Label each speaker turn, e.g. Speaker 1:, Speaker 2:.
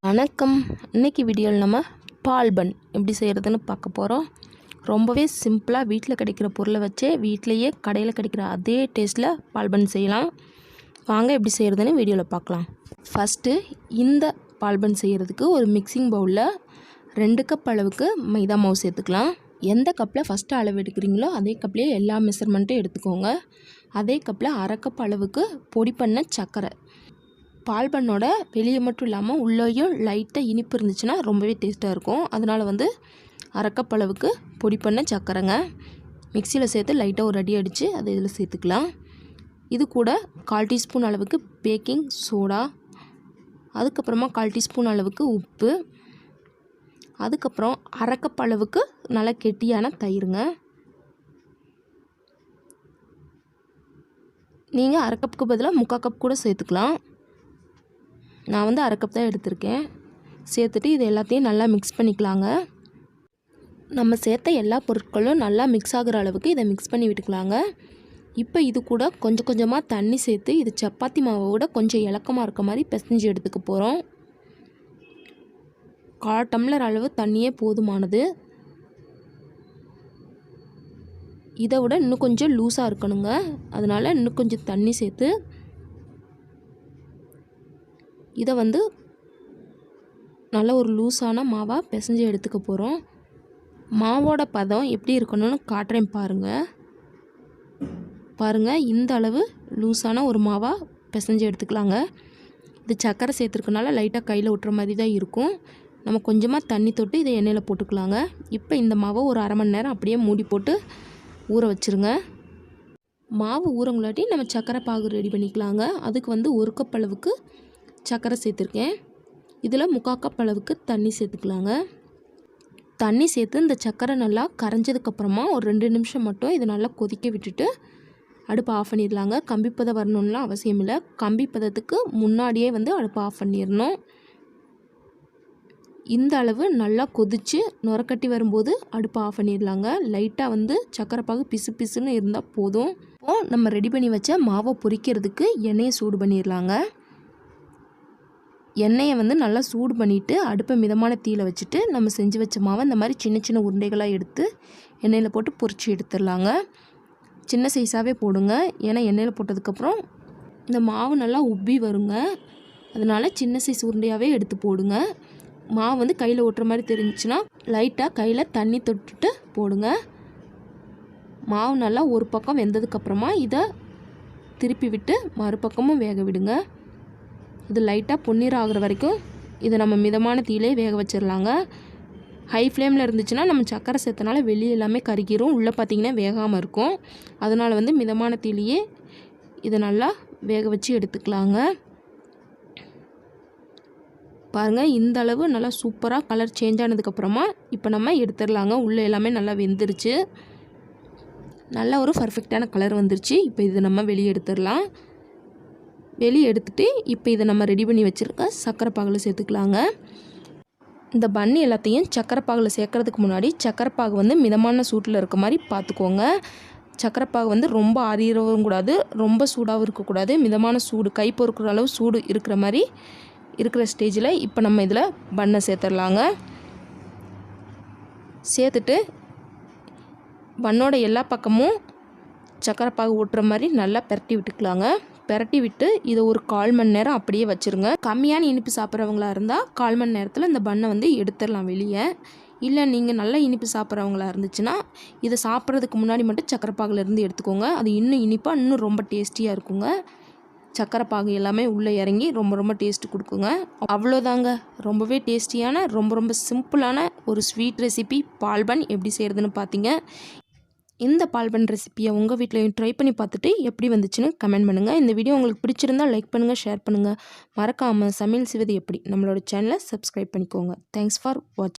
Speaker 1: வணக்கம். இன்றைக்கி வீடியோவில் நம்ம பால் பன் எப்படி செய்கிறதுன்னு பார்க்க போகிறோம். ரொம்பவே சிம்பிளாக வீட்டில் கிடைக்கிற பொருளை வச்சே வீட்டிலையே கடையில் கிடைக்கிற அதே டேஸ்ட்டில் பால் பன் செய்யலாம். வாங்க எப்படி செய்கிறதுன்னு வீடியோவில் பார்க்கலாம். ஃபஸ்ட்டு இந்த பால் பன் செய்கிறதுக்கு ஒரு மிக்சிங் பவுலில் 2 கப் அளவுக்கு மைதா மாவு சேர்த்துக்கலாம். எந்த கப்பில் ஃபஸ்ட்டு அளவு எடுக்கிறீங்களோ அதே கப்லேயே எல்லா மெஷர்மெண்ட்டும் எடுத்துக்கோங்க. அதே கப்பில் 1/2 கப் அளவுக்கு பொடி பண்ண சர்க்கரை. பால் பண்ணோட வெளியே மட்டும் இல்லாமல் உள்ளேயும் லைட்டாக இனிப்பு இருந்துச்சுன்னா ரொம்பவே டேஸ்ட்டாக இருக்கும். அதனால் 1/2 கப் அளவுக்கு பொடி பண்ண சர்க்கரைங்க மிக்சியில் சேர்த்து லைட்டாக ஒரு அடி அடித்து அதை இதில் சேர்த்துக்கலாம். இது கூட 1/4 டீஸ்பூன் அளவுக்கு பேக்கிங் சோடா, அதுக்கப்புறமா 1/4 டீஸ்பூன் அளவுக்கு உப்பு, அதுக்கப்புறம் 1/2 கப் அளவுக்கு நல்ல கெட்டியான தயிருங்க. நீங்கள் 1/2 கப்புக்கு பதிலாக 3/4 கப் கூட சேர்த்துக்கலாம். நான் 1/2 கப் தான் எடுத்திருக்கேன். சேர்த்துட்டு இது எல்லாத்தையும் நல்லா மிக்ஸ் பண்ணிக்கலாங்க. நம்ம சேர்த்த எல்லா பொருட்களும் நல்லா மிக்ஸ் ஆகிற அளவுக்கு இதை மிக்ஸ் பண்ணி விட்டுக்கலாங்க. இப்போ இது கூட கொஞ்சம் கொஞ்சமாக தண்ணி சேர்த்து இது சப்பாத்தி மாவோட கொஞ்சம் இலக்கமாக இருக்க மாதிரி பிசைஞ்சு எடுத்துக்க போகிறோம். 1/4 டம்ளர் அளவு தண்ணியே போதுமானது. இதை விட இன்னும் கொஞ்சம் லூஸாக இருக்கணுங்க. அதனால் இன்னும் கொஞ்சம் தண்ணி சேர்த்து இதை நல்ல ஒரு லூஸான மாவாக பிசைஞ்சு எடுத்துக்க போகிறோம். மாவோட பதம் எப்படி இருக்கணும்னு காட்டுறேன் பாருங்கள். இந்த அளவு லூஸான ஒரு மாவாக பிசைஞ்சு எடுத்துக்கலாங்க. இது சர்க்கரை சேர்த்துருக்கனால லைட்டாக கையில் ஒட்டுற மாதிரி தான் இருக்கும். நம்ம கொஞ்சமாக தண்ணி தொட்டு இதை எண்ணெயில் போட்டுக்கலாங்க. இப்போ இந்த மாவை ஒரு 1/2 மணி நேரம் அப்படியே மூடி போட்டு ஊற வச்சுருங்க. மாவு ஊறங்களாட்டி நம்ம சர்க்கரை பாகு ரெடி பண்ணிக்கலாங்க. அதுக்கு 1 கப் அளவுக்கு சர்க்கரை சேர்த்துருக்கேன். இதில் 3/4 கப் அளவுக்கு தண்ணி சேர்த்துக்கலாங்க. தண்ணி சேர்த்து இந்த சர்க்கரை நல்லா கரைஞ்சதுக்கப்புறமா ஒரு 2 நிமிஷம் மட்டும் இதை நல்லா கொதிக்க விட்டுட்டு அடுப்பை ஆஃப் பண்ணிடலாங்க. கம்பி பதம் வரணும்லாம் அவசியம் இல்லை. கம்பி பதத்துக்கு முன்னாடியே அடுப்பை ஆஃப் பண்ணிடணும். இந்த அளவு நல்லா கொதித்து நுரக்கட்டி வரும்போது அடுப்பை ஆஃப் பண்ணிடலாங்க. லைட்டாக சர்க்கரை பாகு பிசு பிசுன்னு இருந்தால் போதும். இப்போது நம்ம ரெடி பண்ணி வச்ச மாவை பொரிக்கிறதுக்கு எண்ணெயை சூடு பண்ணிடலாங்க. எண்ணெயை நல்லா சூடு பண்ணிவிட்டு அடுப்பை மிதமான தீயில வச்சுட்டு நம்ம செஞ்சு வச்ச மாவை இந்த மாதிரி சின்ன சின்ன உருண்டைகளாக எடுத்து எண்ணெயில் போட்டு பொரிச்சு எடுத்துடலாங்க. சின்ன சைஸாகவே போடுங்க. ஏன்னா எண்ணெயில் போட்டதுக்கப்புறம் இந்த மாவு நல்லா உப்பி வருங்க. அதனால் சின்ன சைஸ் உருண்டையாகவே எடுத்து போடுங்க. மாவு கையில் ஒட்டுற மாதிரி தெரிஞ்சுன்னா லைட்டாக கையில் தண்ணி தொட்டுட்டு போடுங்க. மாவு நல்லா ஒரு பக்கம் வெந்ததுக்கப்புறமா இதை திருப்பி விட்டு மறுபக்கமும் வேக விடுங்க. இது லைட்டாக பொன்னிறம் ஆகிற வரைக்கும் இதை நம்ம மிதமான தீயிலே வேக வச்சிடலாங்க. ஹை ஃப்ளேமில் இருந்துச்சுன்னா நம்ம சர்க்கரை சேர்த்தனால வெளியே எல்லாமே கருகிரும், உள்ளே பார்த்திங்கன்னா வேகாமல் இருக்கும். அதனால் மிதமான தீயிலேயே இதை நல்லா வேக வச்சு எடுத்துக்கலாங்க. பாருங்கள், இந்த அளவு நல்லா சூப்பராக கலர் சேஞ்ச் ஆனதுக்கப்புறமா இப்போ நம்ம எடுத்துடலாங்க. உள்ளே எல்லாமே நல்லா வெந்துருச்சு. நல்ல ஒரு பர்ஃபெக்டான கலர் வந்துருச்சு. இப்போ இதை நம்ம வெளியே எடுத்துடலாம். வெளியே எடுத்துகிட்டு இப்போ இதை நம்ம ரெடி பண்ணி வச்சுருக்க சர்க்கரை பாகில் சேர்த்துக்கலாங்க. இந்த பன்னு எல்லாத்தையும் சர்க்கரை பாகில் சேர்க்கறதுக்கு முன்னாடி சர்க்கரை பாகு மிதமான சூட்டில் இருக்க மாதிரி பார்த்துக்கோங்க. சர்க்கரை பாகு ரொம்ப ஆறிடவும் கூடாது, ரொம்ப சூடாகவும் இருக்கக்கூடாது. மிதமான சூடு, கை பொறுக்கிற அளவு சூடு இருக்கிற மாதிரி இருக்கிற ஸ்டேஜில் இப்போ நம்ம இதில் பன்னை சேர்த்துடலாங்க. சேர்த்துட்டு பன்னோட எல்லா பக்கமும் சர்க்கரை பாகு ஓட்டுற மாதிரி நல்லா பெரட்டி விட்டுக்கலாங்க. பெரட்டி விட்டு இதை ஒரு 1/4 மணி நேரம் அப்படியே வச்சுருங்க. கம்மியான இனிப்பு சாப்பிட்றவங்களா இருந்தால் 1/4 மணி நேரத்தில் இந்த பன்னை எடுத்துடலாம் வெளியே. இல்லை நீங்கள் நல்ல இனிப்பு சாப்பிட்றவங்களா இருந்துச்சுன்னா இதை சாப்பிட்றதுக்கு முன்னாடி மட்டும் சர்க்கரை பாகுலேருந்து எடுத்துக்கோங்க. அது இன்னும் இனிப்பாக இன்னும் ரொம்ப டேஸ்டியாக இருக்குங்க. சர்க்கரை பாகு எல்லாமே உள்ளே இறங்கி ரொம்ப ரொம்ப டேஸ்ட்டு கொடுக்குங்க. அவ்வளோதாங்க, ரொம்பவே டேஸ்டியான ரொம்ப சிம்பிளான ஒரு ஸ்வீட் ரெசிபி பால் பன் எப்படி செய்கிறதுன்னு பார்த்தீங்க. இந்த பால் பன் ரெசிப்பியை உங்கள் வீட்லையும் ட்ரை பண்ணி பார்த்துட்டு எப்படி வந்துச்சுன்னு கமெண்ட் பண்ணுங்கள். இந்த வீடியோ உங்களுக்கு பிடிச்சிருந்தால் லைக் பண்ணுங்கள், ஷேர் பண்ணுங்கள். மறக்காமல் சமையல் செய்வது எப்படி நம்மளோட சேனலை சப்ஸ்கிரைப் பண்ணிக்கோங்க. தேங்க்ஸ் ஃபார் வாட்சிங்.